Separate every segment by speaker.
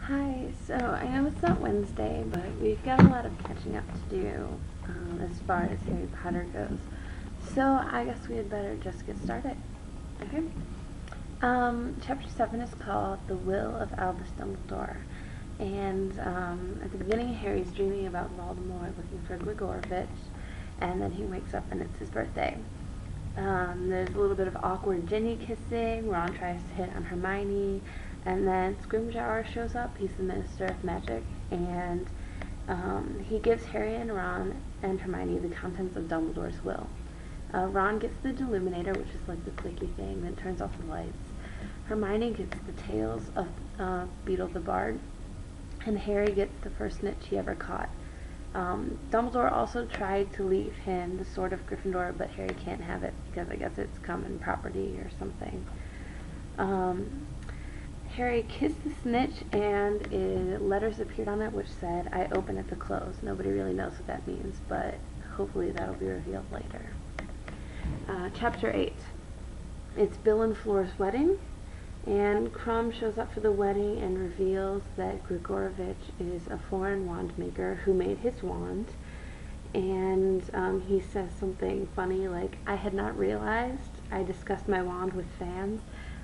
Speaker 1: Hi, so I know it's not Wednesday, but we've got a lot of catching up to do as far as Harry Potter goes. So I guess we had better just get started. Okay? Chapter 7 is called The Will of Albus Dumbledore. And at the beginning, Harry's dreaming about Voldemort looking for Grigorovich, and then he wakes up and it's his birthday. There's a little bit of awkward Ginny kissing. Ron tries to hit on Hermione, and then Scrimgeour shows up. He's the Minister of Magic, and he gives Harry and Ron and Hermione the contents of Dumbledore's will. Ron gets the Deluminator, which is like the clicky thing that turns off the lights. Hermione gets the tails of Beetle the Bard, and Harry gets the first snitch he ever caught. Dumbledore also tried to leave him the Sword of Gryffindor, but Harry can't have it because I guess it's common property or something. Harry kissed the snitch, and letters appeared on it which said, "I open at the close." Nobody really knows what that means, but hopefully that'll be revealed later. Chapter 8. It's Bill and Flora's wedding, and Crumb shows up for the wedding and reveals that Grigorovich is a foreign wand maker who made his wand, and he says something funny like, "I had not realized I discussed my wand with fans,"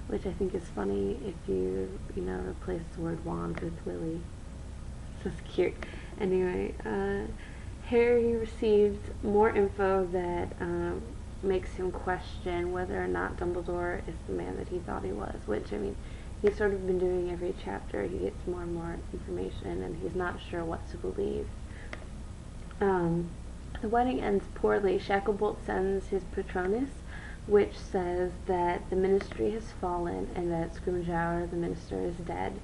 Speaker 1: which I think is funny if you replace the word wand with Willy. So it's cute. Anyway, Harry received more info that makes him question whether or not Dumbledore is the man that he thought he was, which, I mean, he's sort of been doing every chapter. He gets more and more information, and he's not sure what to believe. The wedding ends poorly. Shacklebolt sends his Patronus, which says that the Ministry has fallen and that Scrimgeour, the Minister, is dead,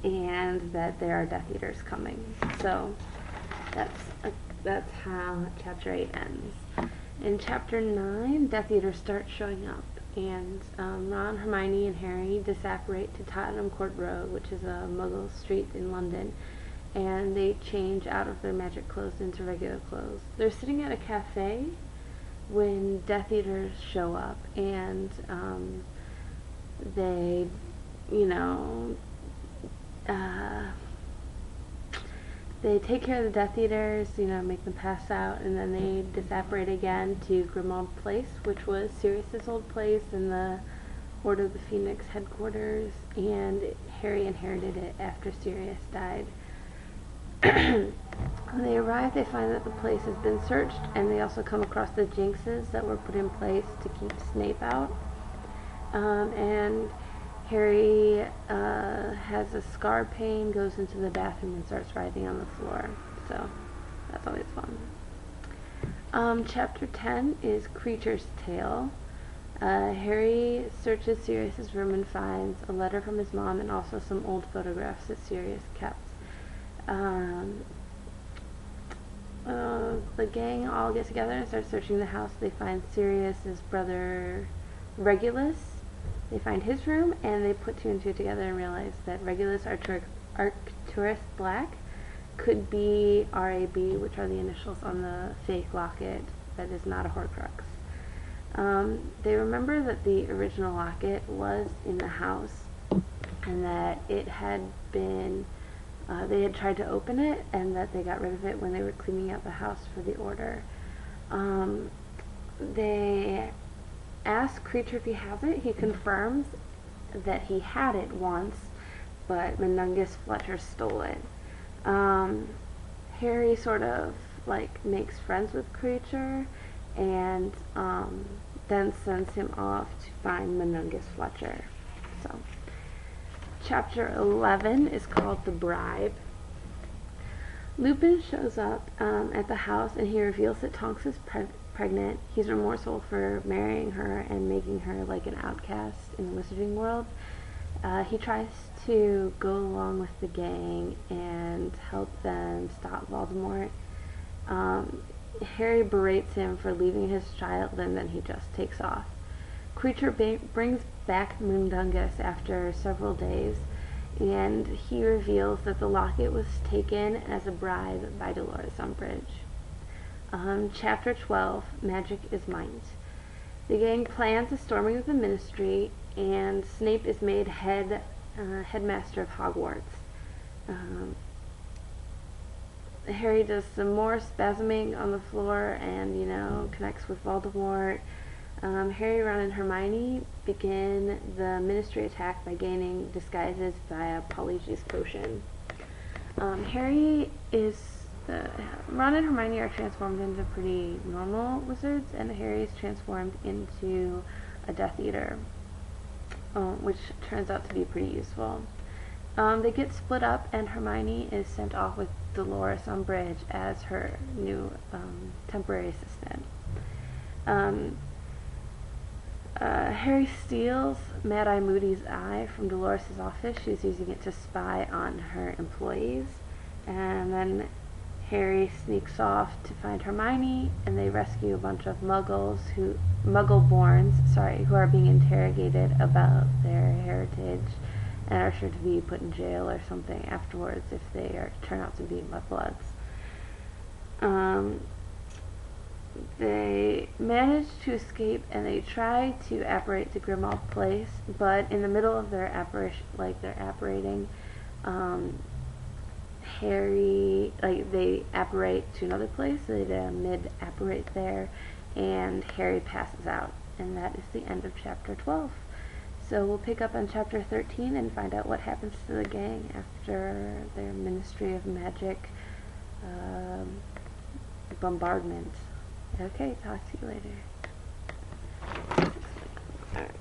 Speaker 1: and that there are Death Eaters coming. So that's how Chapter 8 ends. In Chapter 9, Death Eaters start showing up, and Ron, Hermione, and Harry disapparate to Tottenham Court Road, which is a Muggle street in London, and they change out of their magic clothes into regular clothes. They're sitting at a cafe when Death Eaters show up, and they, they take care of the Death Eaters, make them pass out, and then they disapparate again to Grimmauld Place, which was Sirius's old place and the Order of the Phoenix headquarters, and Harry inherited it after Sirius died. When they arrive, they find that the place has been searched, and they also come across the jinxes that were put in place to keep Snape out. And Harry has a scar pain, goes into the bathroom, and starts writhing on the floor. So that's always fun. Chapter 10 is Creature's Tale. Harry searches Sirius's room and finds a letter from his mom and also some old photographs that Sirius kept. The gang all get together and start searching the house. They find Sirius's brother Regulus. They find his room, and they put two and two together and realize that Regulus Arcturus Black could be RAB, which are the initials on the fake locket that is not a Horcrux. They remember that the original locket was in the house, and that it had been they had tried to open it, and that they got rid of it when they were cleaning out the house for the Order. They ask Creature if he has it. He confirms that he had it once, but Menungus Fletcher stole it. Harry sort of makes friends with Creature, and then sends him off to find Menungus Fletcher. So Chapter 11 is called The Bribe. Lupin shows up at the house, and he reveals that Tonks is pregnant. He's remorseful for marrying her and making her like an outcast in the wizarding world. He tries to go along with the gang and help them stop Voldemort. Harry berates him for leaving his child, and then he just takes off. Creature brings back Mundungus after several days, and he reveals that the locket was taken as a bribe by Dolores Umbridge. Chapter 12, Magic is Might. The gang plans a storming of the Ministry, and Snape is made headmaster of Hogwarts. Um, Harry does some more spasming on the floor and, connects with Voldemort. Harry, Ron, and Hermione begin the Ministry attack by gaining disguises via Polyjuice Potion. Harry is Ron and Hermione are transformed into pretty normal wizards, and Harry is transformed into a Death Eater, which turns out to be pretty useful. They get split up, and Hermione is sent off with Dolores Umbridge as her new temporary assistant. Harry steals Mad-Eye Moody's eye from Dolores' office. She's using it to spy on her employees. And then Harry sneaks off to find Hermione, and they rescue a bunch of Muggle-borns, who are being interrogated about their heritage and are sure to be put in jail or something afterwards if they turn out to be mudbloods. They manage to escape, and they try to apparate to Grimmauld Place, but in the middle of their apparating, Harry, they apparate to another place, so they mid-apparate there, and Harry passes out, and that is the end of chapter 12. So we'll pick up on chapter 13 and find out what happens to the gang after their Ministry of Magic bombardment. Okay, talk to you later. Alright.